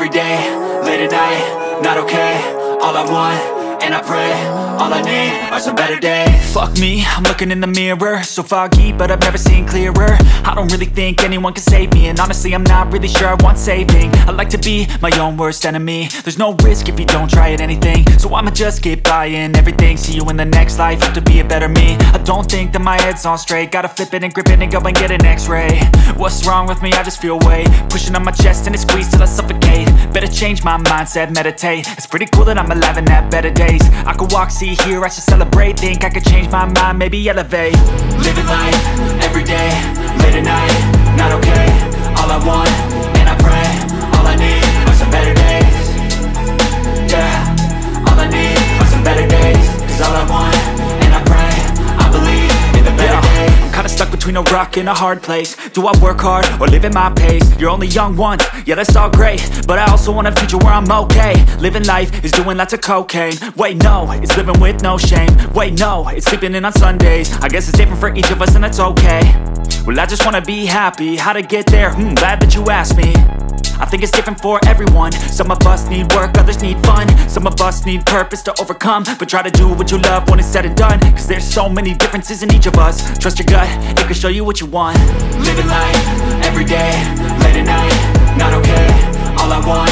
every day, late at night, not okay. All I want, and I pray, all I need are some better days. Fuck me, I'm looking in the mirror, so foggy, but I've never seen clearer. I don't really think anyone can save me, and honestly I'm not really sure I want saving. I like to be my own worst enemy. There's no risk if you don't try at anything, so I'ma just keep buying everything. See you in the next life, have to be a better me. I don't think that my head's on straight, gotta flip it and grip it and go and get an x-ray. What's wrong with me? I just feel weight pushing on my chest and it squeezes till I suffocate. Better change my mindset, meditate. It's pretty cool that I'm alive and have better days. I could walk, see, hear, I should celebrate. Think I could change my mind, maybe elevate. Living life, every day, late at night, not okay. All I want, and I pray, all I need are some better days. Yeah, all I need are some better days. Cause all I want, and I pray, I believe in the better days. I'm kinda stuck between a rock and a hard place. Do I work hard, or live at my pace? You're only young once, yeah that's all great, but I also want a future where I'm okay. Living life is doing lots of cocaine. Wait no, it's living with no shame. Wait no, it's sleeping in on Sundays. I guess it's different for each of us and that's okay. Well I just wanna be happy, how to get there? Glad that you asked me. I think it's different for everyone. Some of us need work, others need fun. Some of us need purpose to overcome. But try to do what you love when it's said and done. Cause there's so many differences in each of us. Trust your gut, it can show you what you want. Living life, every day, late at night, not okay. All I want,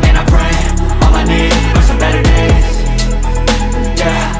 and I pray, all I need are some better days. Yeah.